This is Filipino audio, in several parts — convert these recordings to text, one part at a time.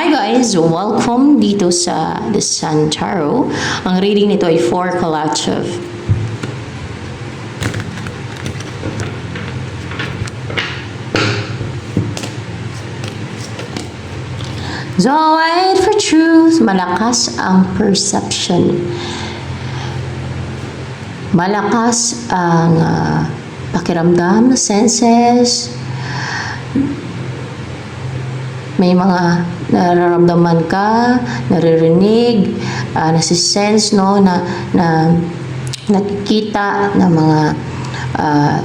Hi guys! Welcome dito sa The Sun Tarot. Ang reading nito ay for collective. So, wait for truth. Malakas ang perception. Malakas ang pakiramdam, senses. May mga nararamdaman ka, naririnig, nasisense, no, na nakikita na mga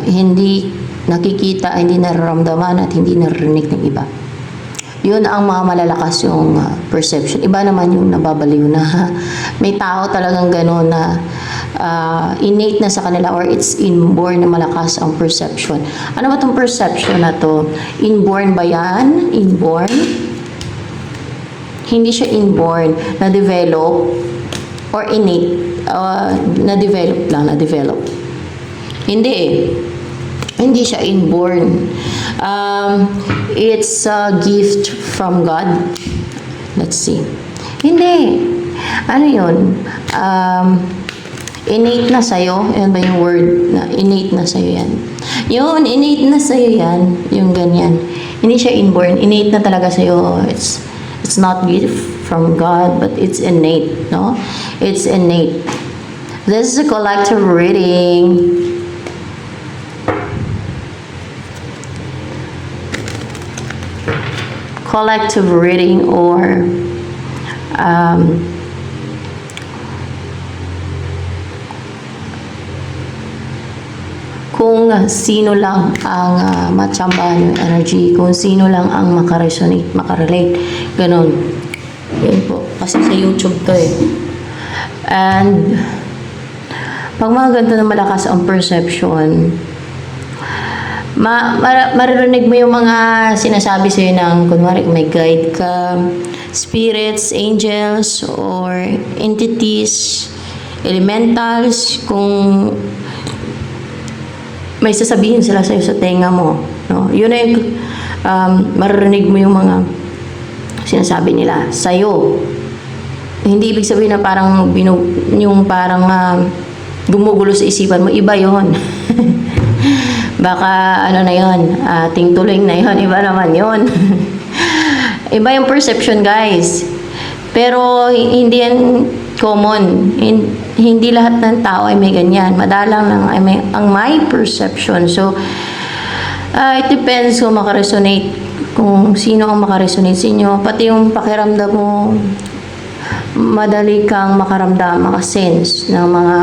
hindi nakikita, hindi nararamdaman at hindi naririnig ng iba. Yun ang mga malalakas yung perception. Iba naman yung nababaliw na may tao talagang gano'n na innate na sa kanila or it's inborn na malakas ang perception. Ano ba itong perception na to? Inborn ba yan? Inborn? Hindi siya inborn. Na-develop or innate? Na-develop lang, na-develop. Hindi eh. Hindi siya inborn. It's a gift from God. Let's see. Hindi. Ano yun? Innate na sa'yo. Yan ba yung word na innate na sa'yo yan? Yun, innate na sa'yo yan. Yung ganyan. Hindi siya inborn. Innate na talaga sa'yo. It's not gift from God, but it's innate. No? It's innate. This is a collective reading. Collective reading or kung sino lang ang matsambahan yung energy, kung sino lang ang makaresonate, makarelate, ganun. Yun po. Kasi sa YouTube to eh. And pag mga ganito na malakas ang perception, maririnig mo yung mga sinasabi sa'yo ng, kunwari, may guide ka, spirits, angels, or entities, elementals, kung may sasabihin sila sa'yo sa tenga mo. No? Yun ay, maririnig mo yung mga sinasabi nila sa'yo. Hindi ibig sabihin na parang, yung parang gumugulo sa isipan mo, iba yun. Baka ano na yun, tingtuling na yun, iba naman yun. Iba yung perception, guys. Pero hindi yan common. Hindi lahat ng tao ay may ganyan. Madalang lang ay ang may perception. So, it depends kung makaresonate, kung sino ang makaresonate sa inyo. Pati yung pakiramdam mo, madali kang makaramdam, makasense ng mga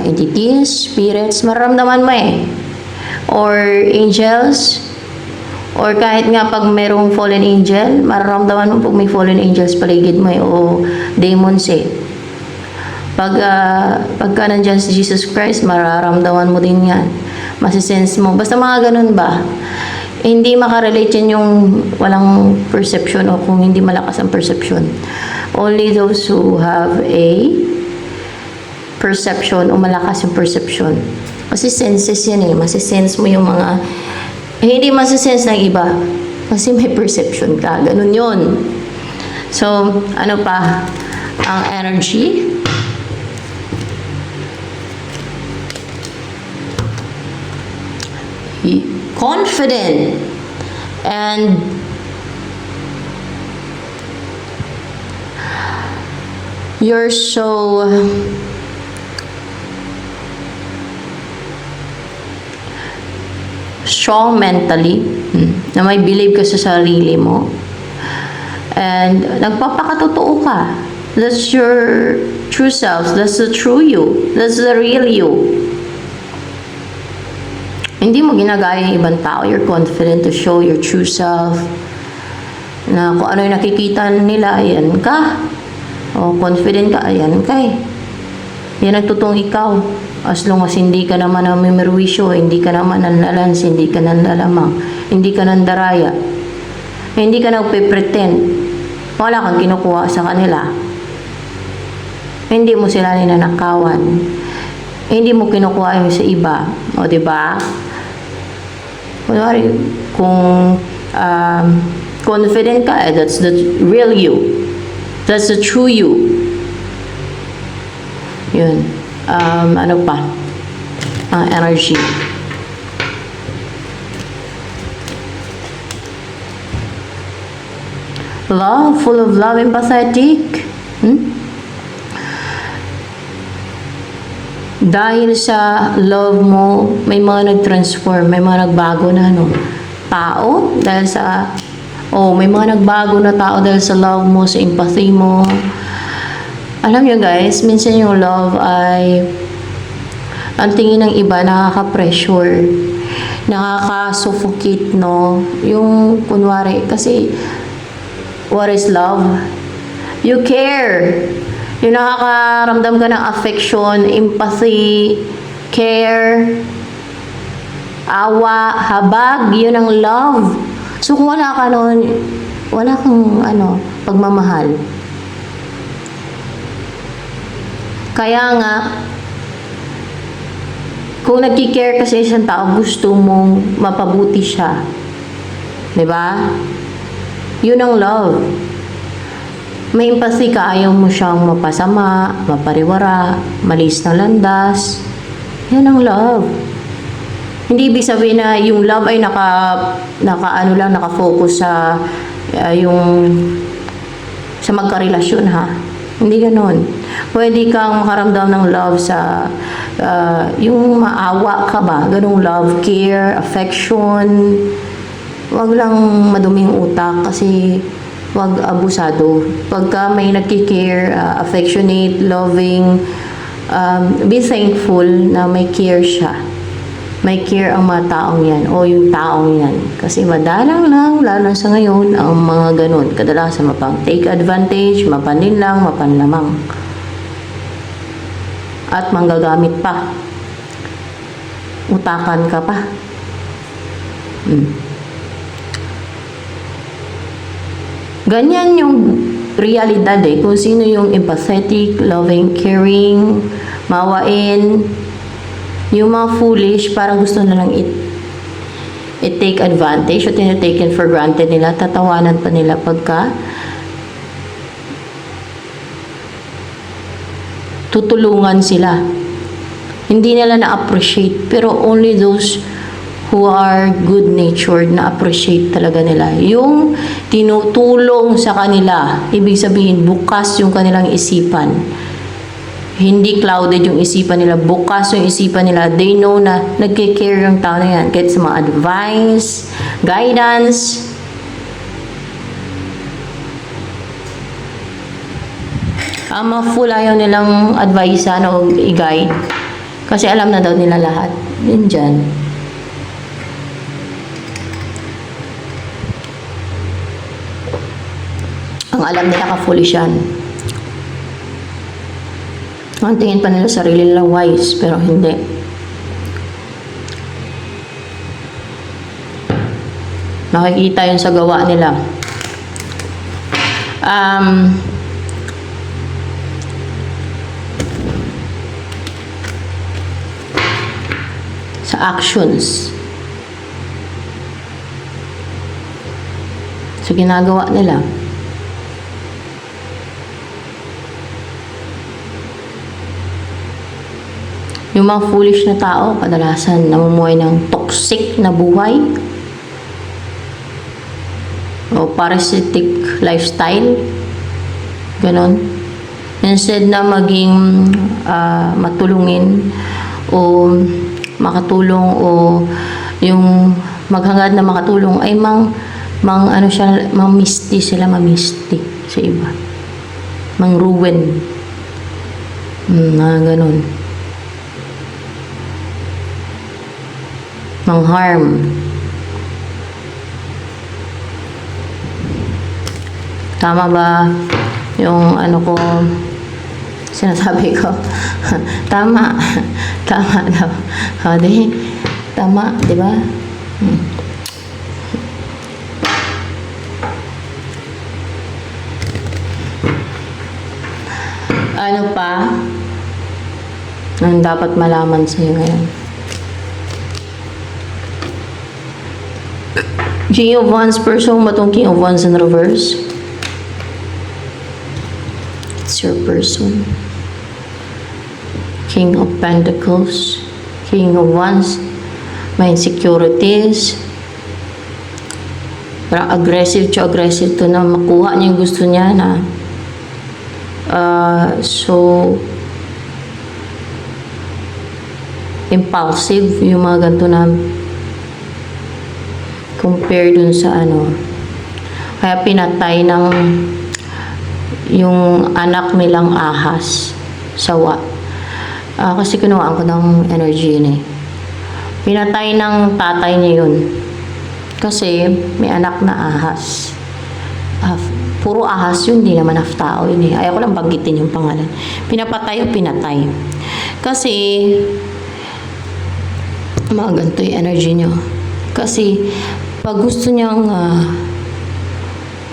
entities, spirits, mararamdaman mo eh. Or angels, or kahit nga pag merong fallen angel, mararamdaman mo pag may fallen angels paligid mo eh, o demons eh. Pagka nandyan si Jesus Christ, mararamdaman mo din yan. Masisense mo. Basta mga ganun ba? Hindi makarelate yan yung walang perception o kung hindi malakas ang perception. Only those who have a perception o malakas yung perception. Kasi senses yan eh. Masisense mo yung mga hindi masisense ng iba. Kasi may perception ka. Ganun yun. So, ano pa? Ang energy. Confident. And you're so strong mentally, na may believe ka sa sarili mo, and nagpapakatotoo ka. That's your true self. That's the true you. That's the real you. Hindi mo ginagaya yung ibang tao. You're confident to show your true self, na kung ano yung nakikita nila, ayan ka. O confident ka, ayan ka eh. Yan ang totoong ikaw. As long as hindi ka naman namimerwisyo, hindi ka naman nanlalans, hindi ka nanlalamang, hindi ka nandaraya, hindi ka nagpe-pretend, wala kang kinukuha sa kanila, hindi mo sila ninanakawan, hindi mo kinukuha yung sa iba, o diba? Kunwari, kung confident ka, that's the real you. That's the true you. Yun. Ano pa? Energy. Love, full of love, empathetic. Dahil sa love mo, may mga nag-transform, may mga nagbago na tao dahil sa may mga nagbago na tao dahil sa love mo, sa empathy mo. Alam nyo guys, minsan yung love ay ang tingin ng iba nakaka-pressure, nakaka-suffocate, no? Yung kunwari, kasi what is love? You care. Yung nakakaramdam ka ng affection, empathy, care, awa, habag, yun ang love. So kung wala ka nun, wala kang pagmamahal. Kaya nga, kung nagki-care ka sa isang tao, gusto mong mapabuti siya. 'Di ba? Yun ang love. May empathy ka, ayaw mo siyang mapasama, mapariwara, malis ng landas. Yan ang love. Hindi ibig sabihin na yung love ay naka-focus sa sa magkarelasyon, ha. Hindi ganoon. Pwede kang makaramdam ng love sa yung maawa ka ba, ganung love, care, affection. Wag lang maduming utak kasi wag abusado. Pagka may nagki-care, affectionate, loving, be thankful na may care siya. May care ang mga taong yan o yung taong yan. Kasi madalang lang, lalo sa ngayon, ang mga ganun. Kadalasan mapang take advantage, mapanlinlang, mapanlamang. At manggagamit pa. Utakan ka pa. Ganyan yung realidad kung sino yung empathetic, loving, caring, mawain. Yung mga foolish, parang gusto na lang i-take advantage o tinataken for granted nila, tatawanan pa nila pagka tutulungan sila. Hindi nila na-appreciate, pero only those who are good-natured na appreciate talaga nila. Yung tinutulong sa kanila, ibig sabihin, bukas yung kanilang isipan. Hindi clouded yung isipan nila, bukas yung isipan nila. They know na nagkikare yung tao na yan. Kahit sa mga advice, guidance. Ang mga full ayaw nilang advicean o i-guide. Kasi alam na daw nila lahat. Yun dyan. Ang alam nila ka-foolish yan. Ang tingin pa nila sarili nila wise, pero hindi. Nakikita yun sa gawa nila. Sa actions. Sa ginagawa nila. Yung mga foolish na tao, kadalasan namumuhay ng toxic na buhay o parasitic lifestyle. Ganon. Instead na maging matulungin o makatulong o yung maghangad na makatulong ay mamisti sila, mamisti sa iba. Mang-ruin. Ganon. Mang-harm. Tama ba yung ko sinasabi ko? Tama. Tama daw. Tama, di ba? Ano pa ang dapat malaman sa'yo ngayon? King of Wands person mo tong King of Wands in reverse. It's your person. King of Pentacles, King of Wands, may insecurities. Parang aggressive to na makuha niya yung gusto niya na so impulsive yung mga ganito na compare dun sa ano. Kaya pinatay ng yung anak nilang ahas, sawa. Kasi kinuhaan ko ng energy yun eh. Pinatay ng tatay niya yun. Kasi may anak na ahas. Puro ahas yun, hindi naman tao yun eh. Ayaw ko lang banggitin yung pangalan. Pinapatay o pinatay. Kasi, mga ganito yung energy nyo. Kasi, pag gusto niyang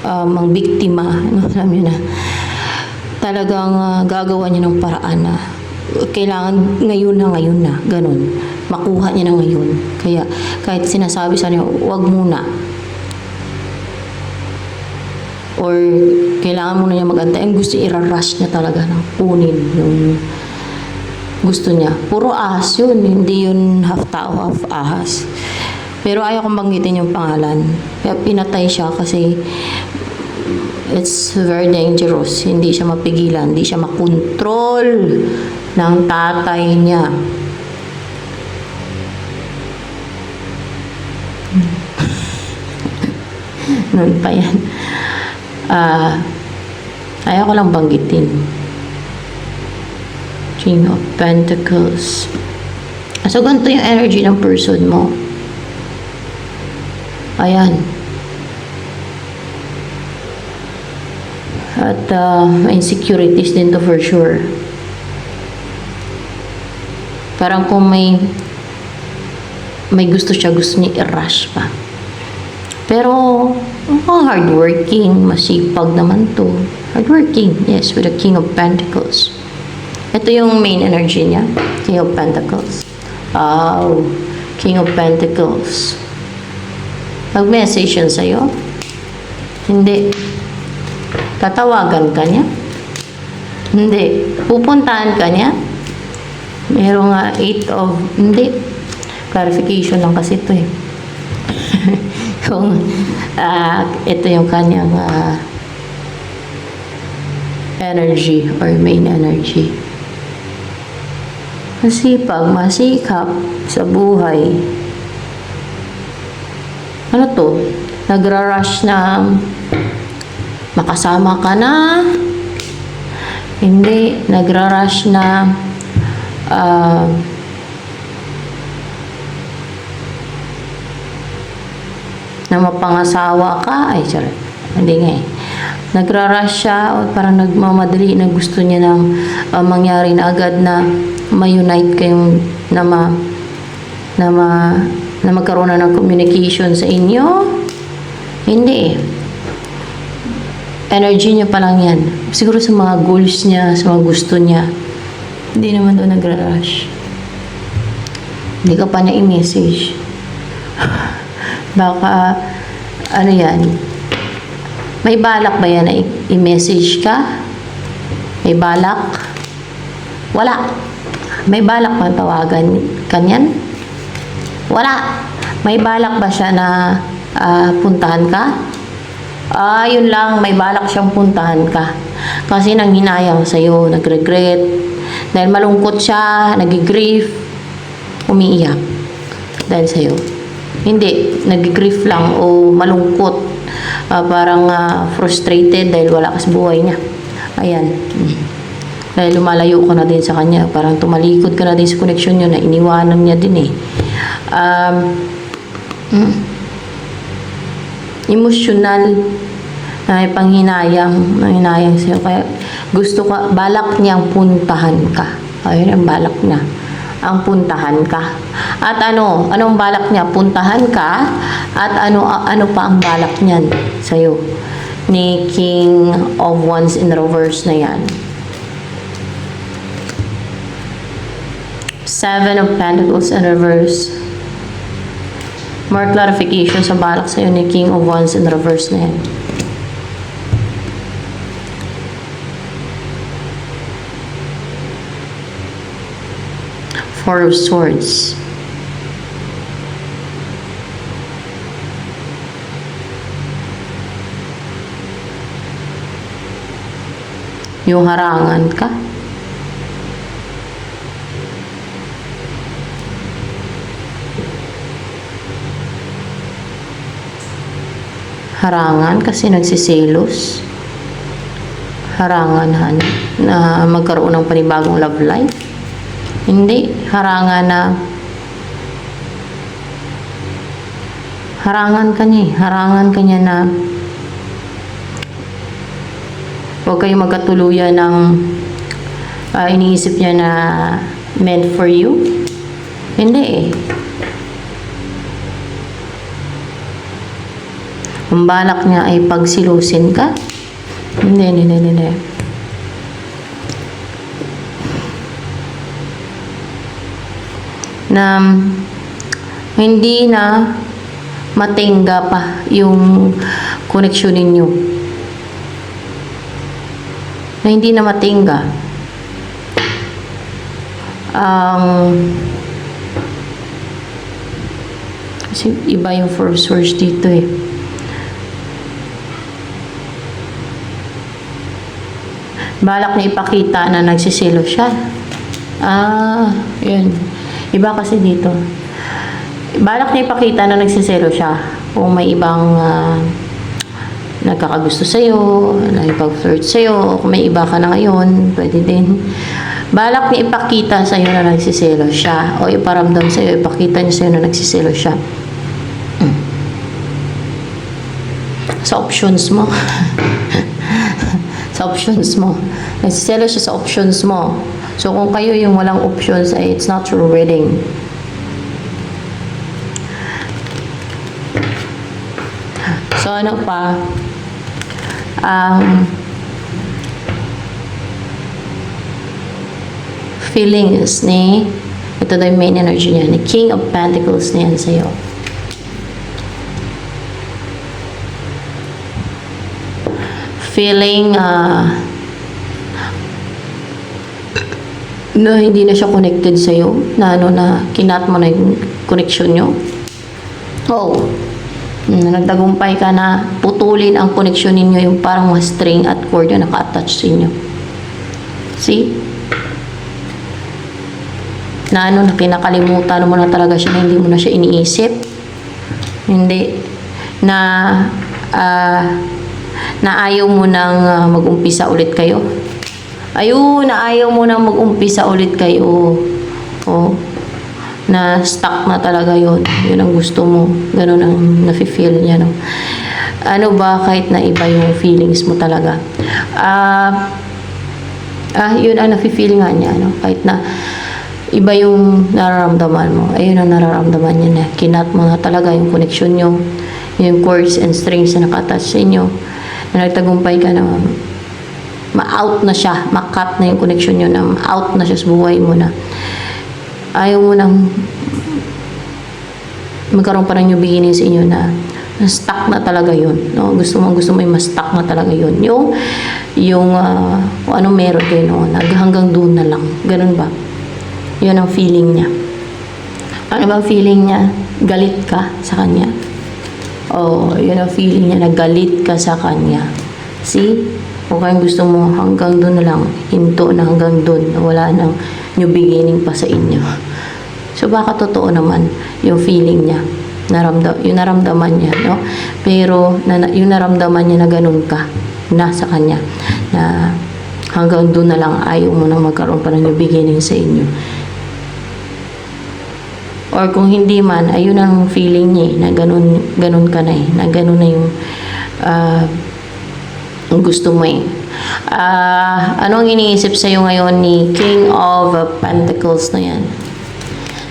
mangbiktima, alam nyo na, talagang gagawa niya ng paraan na kailangan ngayon na, ganun. Makuha niya na ngayon. Kaya, kahit sinasabi sa niya, wag muna. Or, kailangan muna niya mag-antay. Ang gusto, irarush niya talaga na kunin yung gusto niya. Puro ahas yun. Hindi yun half tao, half ahas. Pero ayaw kong banggitin yung pangalan. Kaya pinatay siya kasi it's very dangerous. Hindi siya mapigilan. Hindi siya makontrol ng tatay niya. Noon pa yan. Ayaw ko lang banggitin. King of Pentacles. So, ganito yung energy ng person mo. Ayan. At insecurities din to for sure. Parang kung may gusto siya, gusto niya i-rush pa. Pero, hardworking, masipag naman to. Hardworking, yes, with the King of Pentacles. Ito yung main energy niya, King of Pentacles. King of Pentacles. Mag-message yun sa'yo? Hindi. Tatawagan ka niya? Hindi. Pupuntahan ka niya? Merong 8 of... Hindi. Clarification lang kasi ito eh. Kung ito yung kanyang energy or main energy. Masipag, masikap sa buhay. Ano to? Nagra-rush na makasama ka na. Hindi. Nagra-rush na na mapangasawa ka. Ay, sorry. Hindi nga eh. Nagra-rush siya o parang nagmamadali na gusto niya ng mangyari na agad na ma-unite kayong na magkaroon na ng communication sa inyo. Hindi eh. Energy niya pa lang yan. Siguro sa mga goals niya, sa mga gusto niya. Hindi naman doon nagra-rush. Hindi ka pa niya i-message. Baka, ano yan, may balak ba yan na i-message ka? May balak? Wala. May balak ba tawagan kanyan? Wala. May balak ba siya na puntahan ka? Yun lang, may balak siyang puntahan ka. Kasi nanghinayang sa'yo, nag-regret. Dahil malungkot siya, nag-grief, umiiyak. Dahil sa'yo. Hindi, nag-grief lang o malungkot. Parang frustrated dahil wala ka sa buhay niya. Ayan. Dahil lumalayo ka na din sa kanya. Parang tumalikod ka na din sa connection niyo na iniwanan niya din eh. Emotional na panghinayang sa'yo. Kaya gusto ka, balak niyang puntahan ka. Ayun ang balak niya. Ang puntahan ka. At anong balak niya? Puntahan ka. At ano pa ang balak niyan sa'yo? Ni King of Wands in reverse na yan. 7 of Pentacles in reverse. More clarification sa balak sa'yo ni King of Wands in reverse na yan. Four of Swords. Yung harangan ka. Harangan kasi nagsiselos. Harangan na magkaroon ng panibagong love life. Hindi. Harangan na harangan ka niya eh. Harangan ka niya na huwag kayong magkatuluyan ng iniisip niya na meant for you. Hindi eh. Ang balak niya ay pagsilusin ka. Hindi. Na hindi na matingga pa yung koneksyon ninyo. Na hindi na matingga. Kasi iba yung first source dito eh. Balak niya ipakita na nagsiselo siya. Yun. Iba kasi dito. Balak niya ipakita na nagsiselo siya. Kung may ibang nagkakagusto sa'yo, nakipag-flirt sa'yo, kung may iba ka na ngayon, pwede din. Balak niya ipakita sa'yo na nagsiselo siya. O iparamdam sa'yo, ipakita niya sa'yo na nagsiselo siya. Sa options mo. Sa options mo. Nagsiselo siya sa options mo. So, kung kayo yung walang options, ay it's not true reading. So, ano pa? Feelings ni, ito daw yung main energy niya, ni King of Pentacles na yan sa'yo. Feeling na hindi na siya connected sa'yo, na kinat mo na yung connection nyo. Nagtagumpay ka na putulin ang connection ninyo, yung parang string at cord yung naka-attach sa inyo. See? Na kinakalimutan mo na talaga siya, na hindi mo na siya iniisip. Hindi. Na ayaw mo nang mag-umpisa ulit kayo. Ayun, na ayaw mo nang mag-umpisa ulit kayo. Na stuck na talaga yun. Yun ang gusto mo. Ganun ang nafe-feel niya, no? Ano ba, kahit na iba yung feelings mo talaga. Yun ang nafe-feel nga niya, no? Kahit na iba yung nararamdaman mo. Ayun ang nararamdaman niya na kinat mo na talaga yung connection nyo. Yung cords and strings na naka-attach sa inyo. Na nagtagumpay ka na ma-out na siya. Ma-cut na yung connection nyo, na ma-out na siya sa buhay mo, na ayaw mo nang magkaroon pa ng new beginning sa inyo, na stuck na talaga yun, no? Gusto mo yung ma-stuck na talaga yun, yung kung anong meron kayo noon, hanggang doon na lang, ganun ba? Yun ang feeling niya. Ano ba ang feeling niya? Galit ka sa kanya? Yun ang feeling niya, na galit ka sa kanya. See? Kung kayong gusto mo hanggang doon na lang, hinto na hanggang doon, wala nang new beginning pa sa inyo. So baka totoo naman yung feeling niya, yung naramdaman niya, no? Pero yung naramdaman niya na ganun ka na sa kanya, na hanggang doon na lang, ayaw mo nang magkaroon pa ng new beginning sa inyo. Or kung hindi man, ayun ang feeling niya, na ganun ka na na ganun na yung gusto mo ano ang iniisip sa'yo ngayon ni King of Pentacles na yan?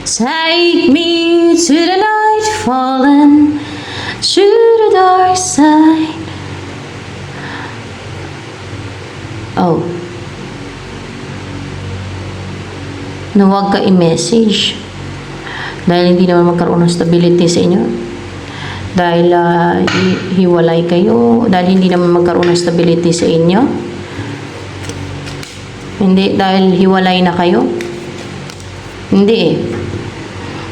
Take me to the night, fallen to the dark side. Na huwag ka i-message. Dahil hindi naman magkaroon ng stability sa inyo. Dahil hiwalay kayo. Dahil hindi naman magkaroon ng stability sa inyo. Hindi, dahil hiwalay na kayo. Hindi eh.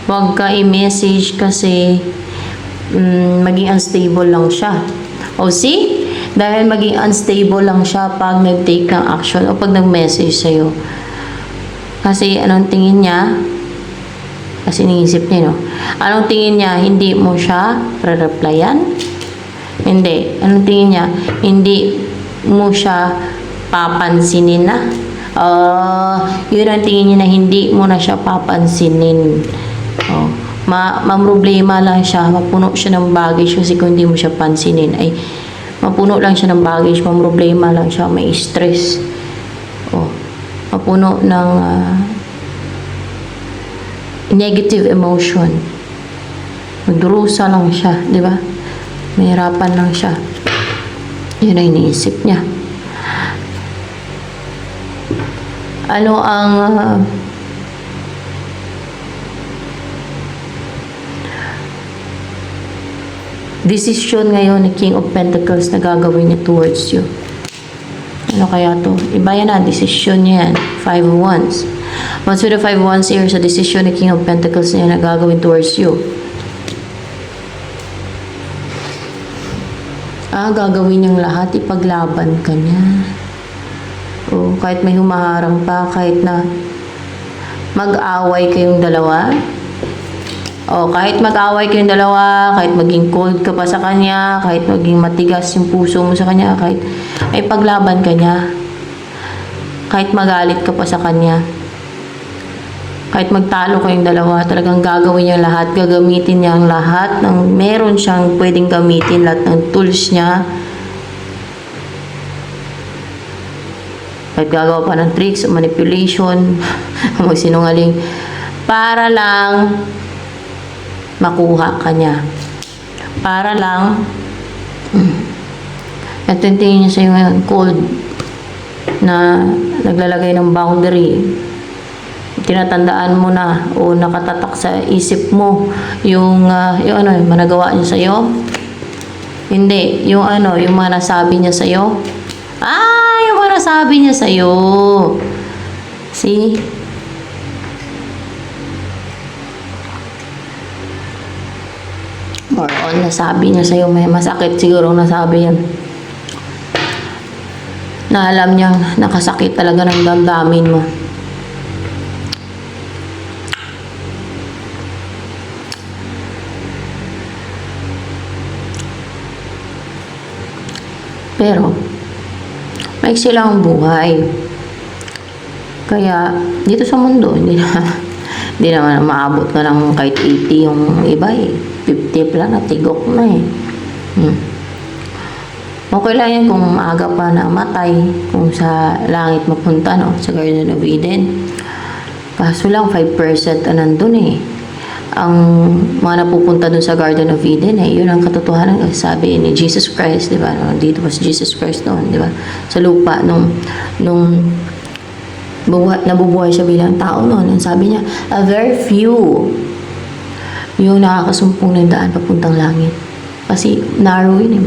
Huwag ka i-message kasi maging unstable lang siya. O see? Dahil maging unstable lang siya pag nag-take ng action o pag nag-message sa'yo. Kasi anong tingin niya? Kasi iniisip niya, no? Anong tingin niya? Hindi mo siya re-replyan? Hindi. Anong tingin niya? Hindi mo siya papansinin na? Yun ang tingin niya na hindi mo na siya papansinin. Problema lang siya. Mapuno siya ng baggage kasi kung hindi mo siya pansinin. Ay, mapuno lang siya ng baggage. Problema lang siya. May stress. Mapuno ng negative emotion. Magdurusa lang siya, di ba? Mahirapan lang siya. Yun ang iniisip niya. Ano ang decision ngayon ni King of Pentacles na gagawin niya towards you? Ano kaya to? Iba yan na, decision niya yan. Five of Wands. Once with the Five of Wands here sa decision ni King of Pentacles niya na gagawin towards you. Gagawin niyang lahat, ipaglaban ka niya. Kahit may humaharang pa, kahit na mag-away kayong dalawa. Kahit mag-away kayong dalawa, kahit maging cold ka pa sa kanya, kahit maging matigas yung puso mo sa kanya, kahit ay paglaban ka niya. Kahit magalit ka pa sa kanya. Kahit magtalo kayong dalawa, talagang gagawin niya lahat, gagamitin niya ang lahat ng meron siyang pwedeng gamitin, lahat ng tools niya. Kahit gagawa pa ng tricks, manipulation, magsinungaling, para lang makuha ka niya. Para lang, ito yung tingin niya sa'yo ngayon, cold, na naglalagay ng boundary. Tinatandaan mo na o nakatatak sa isip mo yung managawa niya sa'yo. Hindi, yung mga nasabi niya sa'yo. Yung mga nasabi niya sa'yo. See? Or on, nasabi niya sa'yo, may masakit siguro nasabi yan. Na alam niyang nakasakit talaga ng damdamin mo. Pero, maiksi lang ang buhay. Kaya, dito sa mundo, hindi naman maabot ka ng kahit 80 yung iba eh. 50 lang, natigok na eh. Okay lang yan kung maaga pa na matay, kung sa langit mapunta, no? Sa Garden of Eden. Kaso lang, 5% nandun eh. Ang mga napupunta dun sa Garden of Eden yun ang katotohanan, sabi ni Jesus Christ, di ba? Dito was Jesus Christ noon, di ba? Sa lupa nung nabubuhay siya bilang tao noon, sabi niya, a very few yung nakakasumpong ng daan papuntang langit. Kasi narrow yun,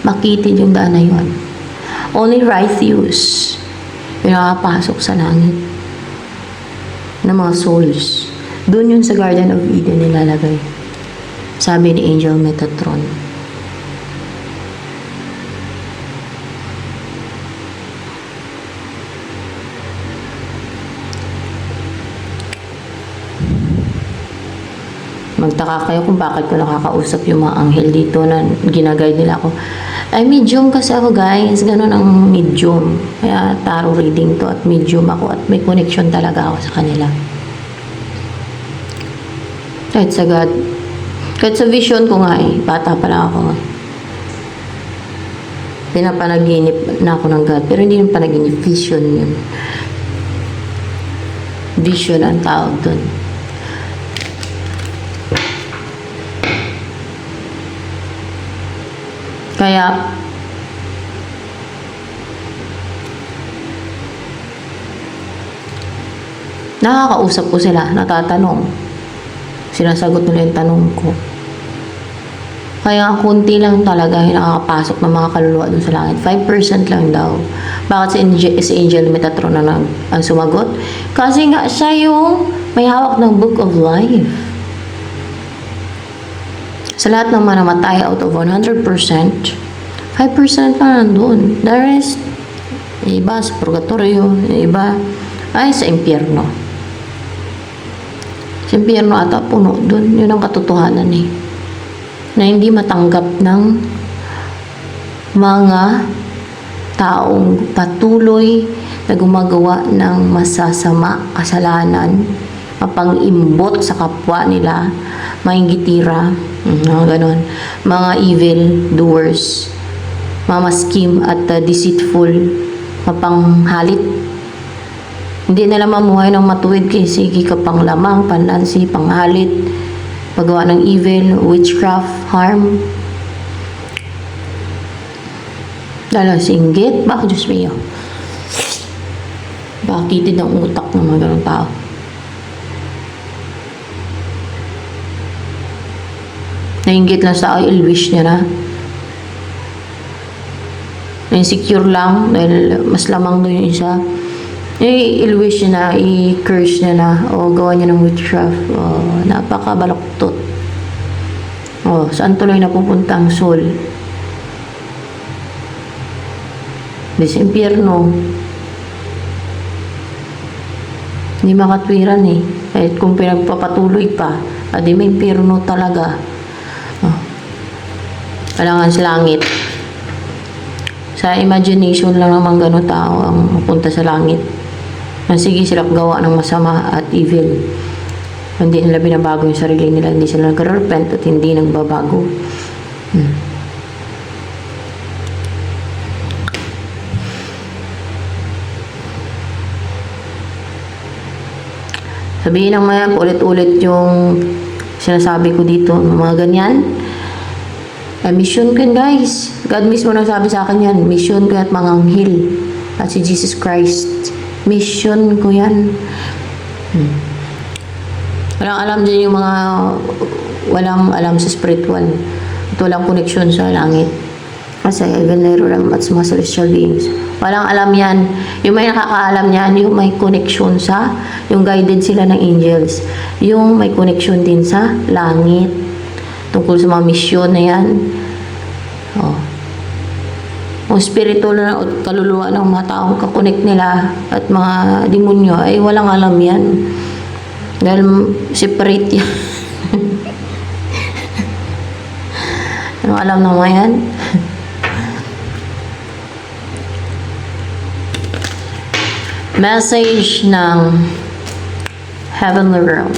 makitid yung daan na yun. Only righteous yung nakapasok sa langit ng mga souls. Doon yun sa Garden of Eden nilalagay. Sabi ni Angel Metatron. Magtaka kayo kung bakit ko nakakausap yung mga anghel dito na ginaguide nila ako. Ay, medium kasi ako, guys. Ganun ang medium. Kaya tarot reading to at medium ako at may connection talaga ako sa kanila. Kahit sa God. Kahit sa vision ko nga bata pa lang ako. Pinapanaginip na ako ng God. Pero hindi yung panaginip. Vision yun. Vision ang tawag dun. Kaya, nakakausap ko sila, natatanong. Sinasagot nila yung tanong ko. Kaya kunti lang talaga yung nakakapasok ng mga kaluluwa dun sa langit. 5% lang daw. Bakit si Angel Metatron na ang sumagot? Kasi nga siya yung may hawak ng Book of Life. Sa lahat ng mga namatay out of 100%, 5% lang nandun. The rest, iba sa purgatorio, iba ay sa impyerno. Sa impyerno ata puno dun. Yun ang katotohanan eh. Na hindi matanggap ng mga taong patuloy na gumagawa ng masasama, kasalanan, mapang-imbot sa kapwa nila, maingitira, mga ganon, mga evil doers, mga maskim at deceitful, mapanghalit. Hindi nila mamuhay ng matuwid kasi pang lamang, panlansi, panghalit, paggawa ng evil, witchcraft, harm. Dahil sa inggit, baka Diyos mayo. Bakitid ng utak ng mga ganong tao. Nainggit lang sa ill-wish niya na. Insecure lang dahil mas lamang doon yung isa. I-ill-wish niya na, i-curse niya na, o gawa niya ng witchcraft. Napakabaloktot. Saan tuloy napupunta ang soul? Sa impyerno. Hindi makatwiran eh. Kahit kung pinagpapatuloy pa, adi may impyerno talaga. Kailangan sa langit. Sa imagination lang naman gano'n tao ang mapunta sa langit. Sige sila gawa ng masama at evil. Hindi nila binabago yung sarili nila. Hindi sila nag-repent at hindi nagbabago. Sabihin ng mga ulit-ulit yung sinasabi ko dito, mga ganyan. Mission ko yan, guys. God mismo nagsabi sa akin yan. Mission ko at mga anghel. At si Jesus Christ. Mission ko yan. Walang alam dyan yung mga walang alam sa spiritual. At walang connection sa langit. Kasi even realm at mga celestial beings. Walang alam yan. Yung may nakakaalam yan, yung may connection sa, yung guided sila ng angels. Yung may connection din sa langit. Tungkol sa mga misyon na yan. Ang spiritual na kaluluwa ng mga taong kakonect nila at mga demonyo ay walang alam yan. Dahil separate yan. Ano alam ng mga yan? Message ng Heavenly Realm.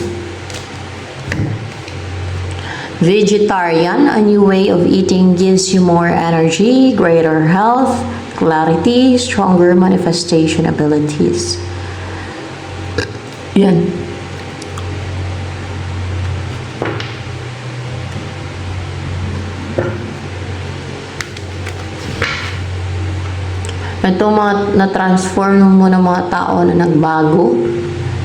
Vegetarian, a new way of eating gives you more energy, greater health, clarity, stronger manifestation abilities. Yan. Ito mga na-transform mo ng mga tao na nagbago,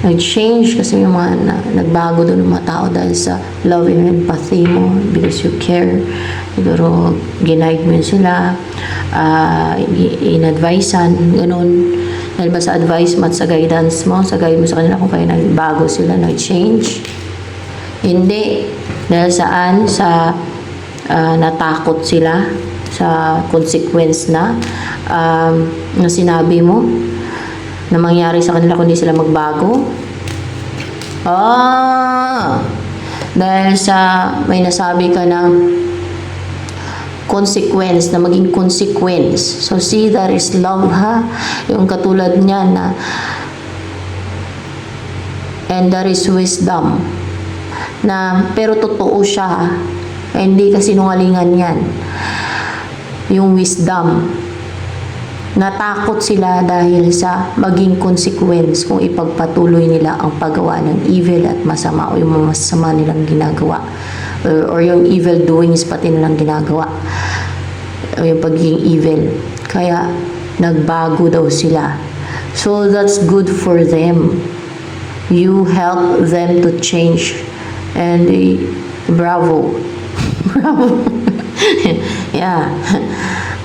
nag-change kasi yung mga nagbago doon ng mga tao dahil sa love and empathy mo because you care. Siguro ginaid mo sila, in-advisean, ganun. Dahil ba sa advice mo at sa guidance mo, sa guide mo sa kanila kung kaya nagbago sila, nag-change. Hindi. Dahil saan? Sa natakot sila sa consequence na sinabi mo na mangyari sa kanila kung di sila magbago. Dahil sa may nasabi ka ng consequence, na maging consequence. So see, that is love, ha? Yung katulad niya na and that is wisdom. Na, pero totoo siya, hindi kasi nungalingan yan. Yung wisdom. Natakot sila dahil sa maging consequence kung ipagpatuloy nila ang paggawa ng evil at masama o yung mga masama nilang ginagawa or yung evil doings pati nilang ginagawa o yung pagiging evil. Kaya nagbago daw sila. So that's good for them. You help them to change And bravo. Bravo. Yeah.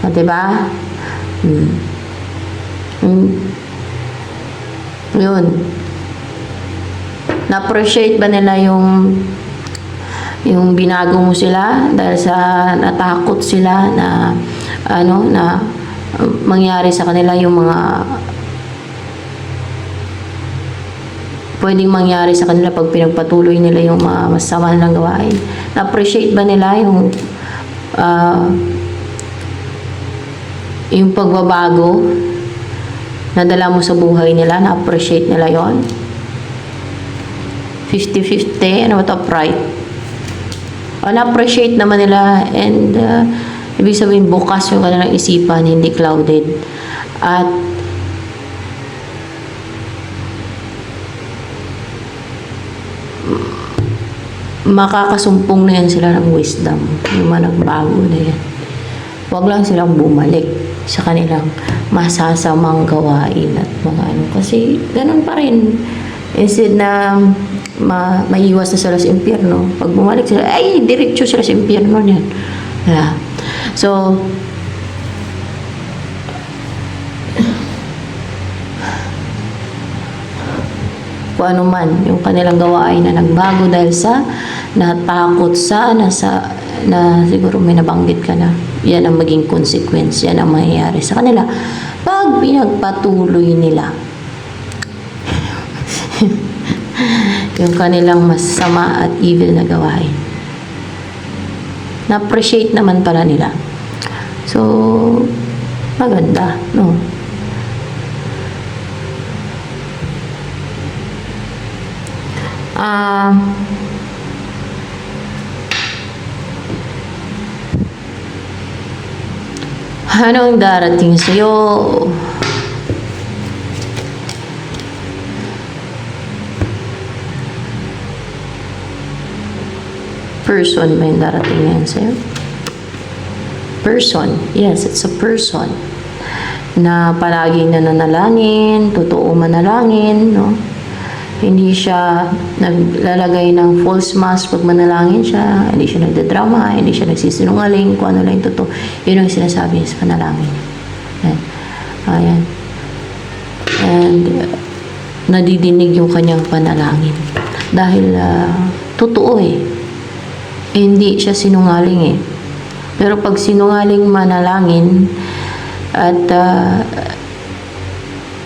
O, diba? Yun. Na-appreciate ba nila yung binago mo sila dahil sa natakot sila na mangyari sa kanila yung mga pwedeng mangyari sa kanila pag pinagpatuloy nila yung mga masama nilang gawain. Na-appreciate ba nila yung pagbabago na dala mo sa buhay nila? Na-appreciate nila yon? 50-50, ano ba ito? Pride. Na-appreciate naman nila, and ibig sabihin bukas yung kanilang isipan, hindi clouded. At makakasumpong na yan sila ng wisdom, yung mga nagbago na yan. Huwag lang silang bumalik sa kanilang masasamang gawain at mga ano. Kasi ganun pa rin. Instead na maiwas na sila sa impyerno, pag bumalik sila, ay, diretso sila sa impyerno niyan. Yeah. So, kung ano man yung kanilang gawain na nagbago dahil sa natakot na siguro may nabanggit ka na, yan ang maging consequence, yan ang mangyayari sa kanila pag pinagpatuloy nila yung kanilang masama at evil na gawain. Na-appreciate naman pala nila. So, maganda, no? Anong darating sa'yo? Person ba yung darating na yan sa'yo? Person. Yes, it's a person na palagi nananalangin, totoo manalangin, no? Hindi siya naglalagay ng false mask pag manalangin siya, hindi siya nagdadrama, hindi siya nagsisinungaling, kung ano lang yung totoo. Yun ang sinasabi niya sa panalangin. Ayan. Ayan. And nadidinig yung kanyang panalangin. Dahil totoo eh. Hindi siya sinungaling eh. Pero pag sinungaling manalangin at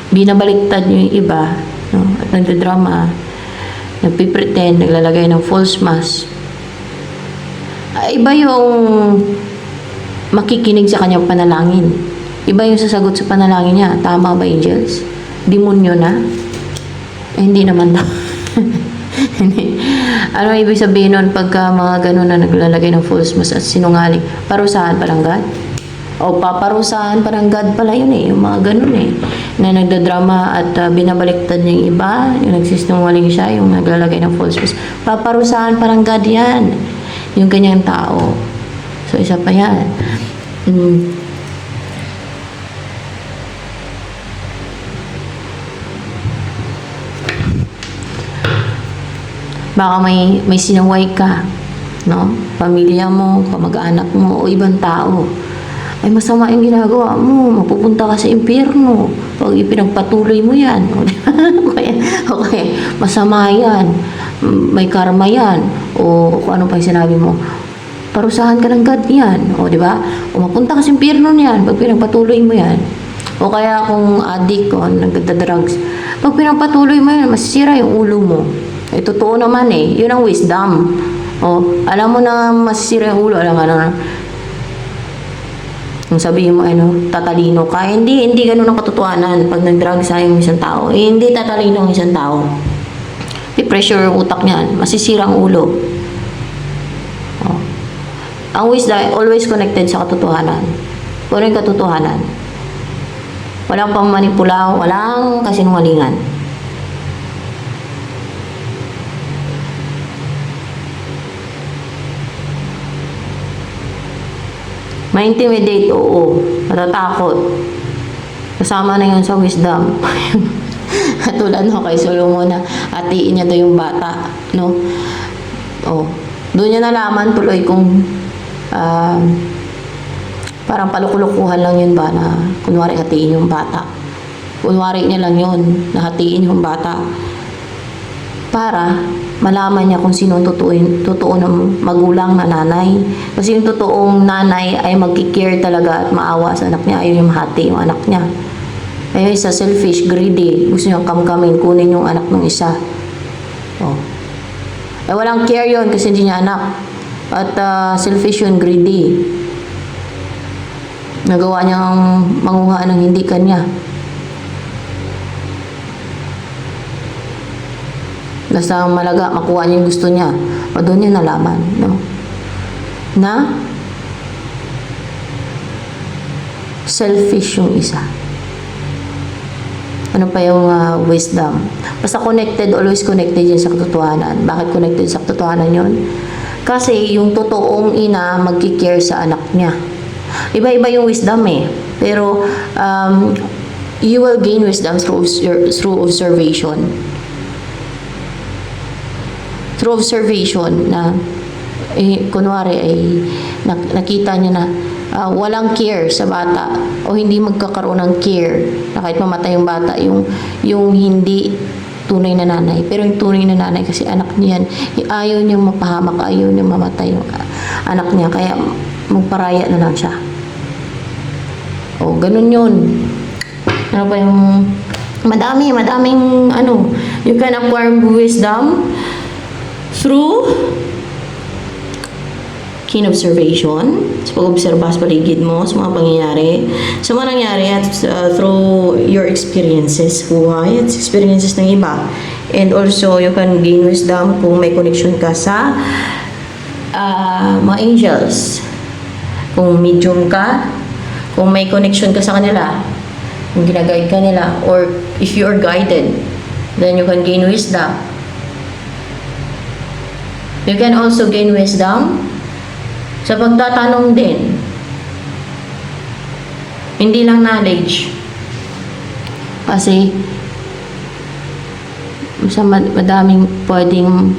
binabaliktad yung iba, no, at nagdadrama, nagpipretend, naglalagay ng false mask, iba yung makikinig sa kanyang panalangin. Iba yung sasagot sa panalangin niya. Tama ba, angels? Demonyo na? Hindi naman daw. Ano ibig sabihin nun pagka mga ganun na naglalagay ng false mask at sinungaling? Parusahan palang God? O paparusahan parang God pala yun eh, yung mga ganun eh, na nagdadrama at binabaliktad niya yung iba, yung nagsisinungaling siya, yung naglalagay ng false mask. Paparusahan parang God yan, yung kanyang tao. So isa pa yan. Baka may sinaway ka, no? Pamilya mo, kamag-anak mo, o ibang tao. Ay, masama yung ginagawa mo, mapupunta ka sa impyerno pag ipinagpatuloy mo yan. Okay, masama yan, may karma yan, o kung ano pa yung sinabi mo, parusahan ka ng God yan, o di ba? O mapunta ka sa impyerno niyan pag pinagpatuloy mo yan. O kaya kung addict o nagda-drugs, pag pinagpatuloy mo yan, masisira yung ulo mo. Eh, totoo naman eh, yun ang wisdom. O, alam mo na masisira yung ulo, alam nga na, kung sabihin mo, tatalino ka, hindi ganun ang katotohanan pag nag-drugs sa yung isang tao. Eh, hindi tatalino ang isang tao. I-pressure yung utak niyan, masisira ang ulo. O. Ang wisdom, always connected sa katotohanan. Kung ano yung katotohanan. Walang pamanipula, walang kasinungalingan. Ma-intimidate, oo. Matatakot. Kasama na yun sa wisdom. Tulad no, kay Solomon na hatiin niya daw yung bata. No? Oh, doon niya nalaman tuloy kung parang palukulukuhan lang yun ba na kunwari hatiin yung bata. Kunwari niya lang yun na hatiin yung bata para malaman niya kung sino ang totoo ng magulang na nanay. Kasi yung totoong nanay ay magkikare talaga at maawa sa anak niya. Ayaw niya mahati yung anak niya. Ayaw isa selfish, greedy. Gusto niya kamkamin, kunin yung anak ng isa. Oh. Eh walang care yun kasi hindi niya anak. At selfish yun, greedy. Nagawa niyang manguha ng hindi kanya. Basta malaga, makuha niya yung gusto niya. O doon niya nalaman, no? Na selfish yung isa. Ano pa yung wisdom? Basta connected, always connected yan sa katotohanan. Bakit connected sa katotohanan yun? Kasi yung totoong ina magkikare sa anak niya. Iba-iba yung wisdom eh. Pero you will gain wisdom through observation. Through observation na kunwari ay nakita niya na walang care sa bata o hindi magkakaroon ng care na kahit mamatay yung bata, yung hindi tunay na nanay. Pero yung tunay na nanay kasi anak niya yan, ayaw niyang mapahamak, ayaw niyang mamatay yung anak niya, kaya magparaya na lang siya. O ganun yun. Ano pa yung madaming ano, you can acquire wisdom through keen observation, sa pag-obserba sa paligid mo, sa mga pangyayari, sa mga nangyari at through your experiences, buhay at experiences ng iba. And also, you can gain wisdom kung may connection ka sa mga angels. Kung medium ka, kung may connection ka sa kanila, kung ginaguide ka nila, or if you are guided, then you can gain wisdom. You can also gain wisdom sa pagtatanong din. Hindi lang knowledge. Kasi madaming pwedeng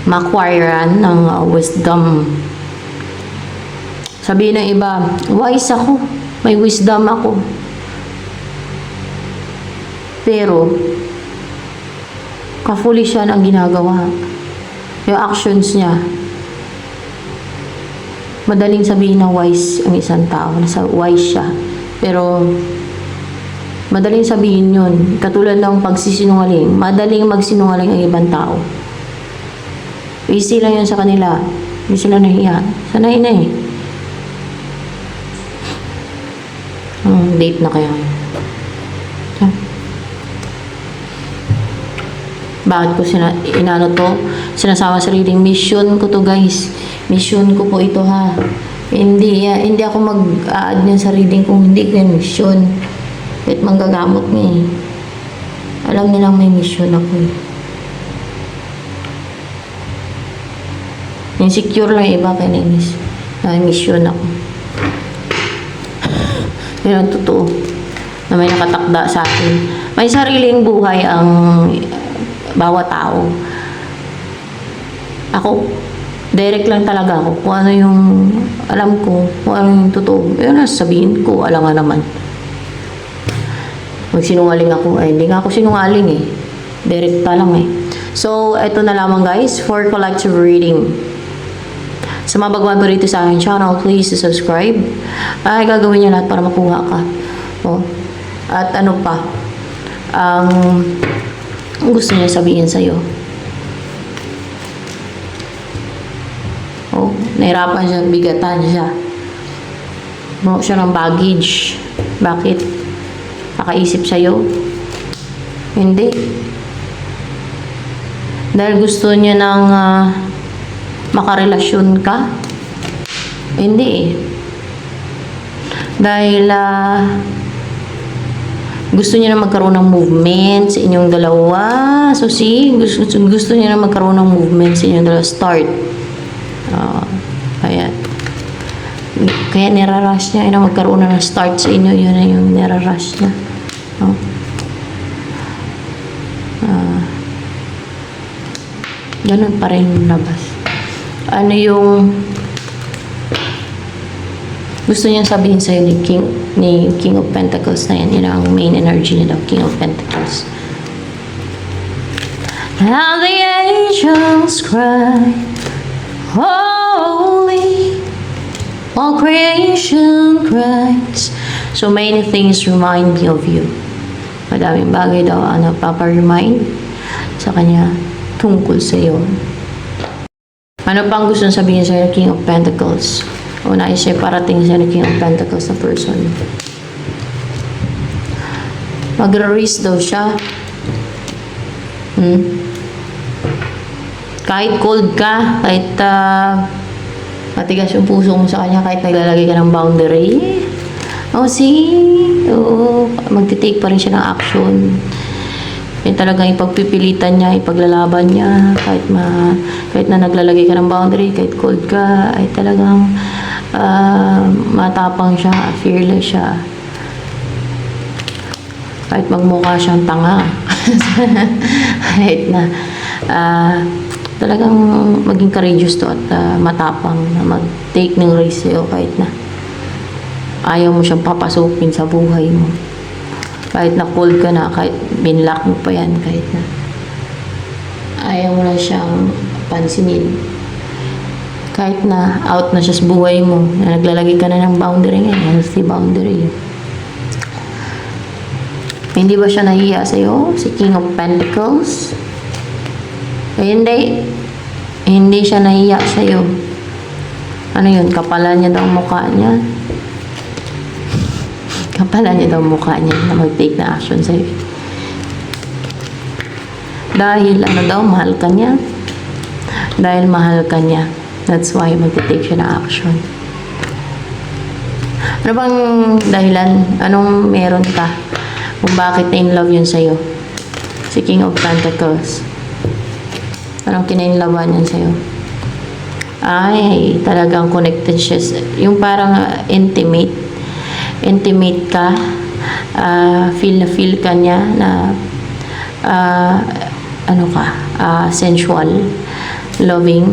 ma-acquirean ng wisdom. Sabihin ng iba, wise ako, may wisdom ako. Pero ka-foolish siya ang ginagawa. Yung actions niya, madaling sabihin na wise ang isang tao, nasa wise siya. Pero madaling sabihin yun. Katulad ng pagsisinungaling, madaling magsinungaling ang ibang tao. Easy lang yun sa kanila. Hindi sila nahiya. Sanay na eh. Date na kaya. Bakit ko inano to? Sinasama sa reading. Mission ko to, guys. Mission ko po ito, ha. Hindi ako mag-add niyan sa reading kung hindi ko yung mission. Kahit manggagamot niya eh. Alam nilang may mission ako eh. Insecure lang iba kay Nenis. May mission ako. Yun ang totoo. Na may nakatakda sa akin. May sariling buhay ang bawat tao. Ako, direct lang talaga ako. Kung ano yung alam ko, kung ano yung totoo, yun na sabihin ko, alam nga naman. Magsinungaling ako, hindi nga ako sinungaling eh. Direct pa lang eh. So, eto na lamang guys, for collective reading. Sa mga baguhan po dito sa aking channel, please subscribe. Ay, gagawin niyo lahat para makuha ka. Oh. At ano pa, ang gusto niya sabihin sa'yo. Oh, nahirapan siya, bigatan siya. Buo siya ng baggage. Bakit? Nakaisip sa'yo? Hindi. Dahil gusto niya ng makarelasyon ka? Hindi eh. Dahil gusto niya na magkaroon ng movement sa inyong dalawa. So see, gusto niya na magkaroon ng movement sa inyong dalawa. Start. Ayan. Kaya nirarush niya na magkaroon na ng start sa inyo. Yun na yung nirarush niya. Ganun pa rin yung labas. Ano yung gusto niyang sabihin sa'yo ni King of Pentacles na yan? Yun ang main energy niya daw, King of Pentacles. Now the angels cry, holy, all creation cries. So many things remind me of you. Madaming bagay daw ang nagpapa-remind sa kanya tungkol sa iyo. Ano pang gusto sabihin sa'yo, King of Pentacles? O nais siya parating siya ng King of Pentacles na person. Magra-raise daw siya. Kahit cold ka, kahit matigas yung puso mo sa kanya, kahit naglalagay ka ng boundary. Magtitake pa rin siya ng action. Yan talagang ipagpipilitan niya, ipaglalaban niya, kahit na naglalagay ka ng boundary, kahit cold ka, ay talagang matapang siya, fearless siya. Kahit magmukha siyang tanga. Kahit na talagang maging courageous to at matapang na mag-take ng risk sa'yo kahit na ayaw mo siyang papasukin sa buhay mo. Kahit na cold ka na, kahit binlock mo pa yan, kahit na ayaw mo na siyang pansinin. Kahit na out na siya sa buhay mo, na naglalagay ka na ng boundary ngayon, healthy boundary. Hindi ba siya nahiya sa'yo? Si King of Pentacles? Hindi siya nahiya sa'yo. Ano yun? Kapalan niya daw mukha niya. Kapalan niya daw mukha niya na mag-take na action sa'yo. Dahil mahal ka niya. Dahil mahal ka niya. That's why mag-take siya na action. Ano bang dahilan? Anong meron ka? Kung bakit na-in-love yun sa'yo? Si King of Pentacles. Anong kina-in-lovean yan sa'yo? Ay, talagang connected siya. Yung parang intimate. Intimate ka. Feel ka niya na sensual. Loving.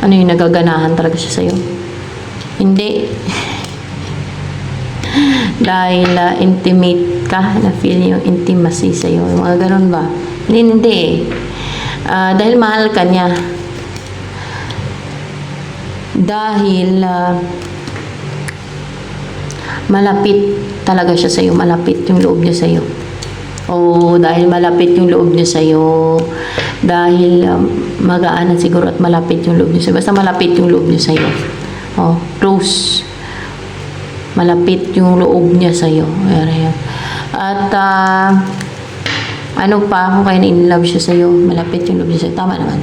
Ano yung nagaganahan talaga siya sa'yo? Hindi. Dahil intimate ka, na feel yung intimacy sa'yo. Yung mga ganun ba? Hindi. Dahil mahal ka niya. Dahil malapit talaga siya sa'yo. Malapit yung loob niya sa'yo. Dahil malapit yung loob niya sa'yo. Dahil magaanan siguro at malapit yung loob niya sa'yo. Basta malapit yung loob niya sa'yo. Close. Malapit yung loob niya sa'yo. At ano pa kung kaya na-in-love siya sa'yo, malapit yung loob niya sa'yo. Tama naman.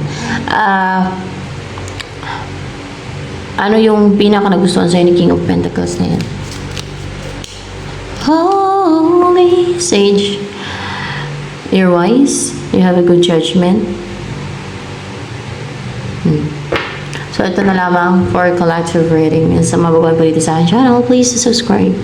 Ano yung pinaka nagustuhan sa'yo ni King of Pentacles na yan? Holy Sage. You're wise. You have a good judgment. So, ito na lamang for collective reading. And sa mga babae pa dito sa akin channel, please subscribe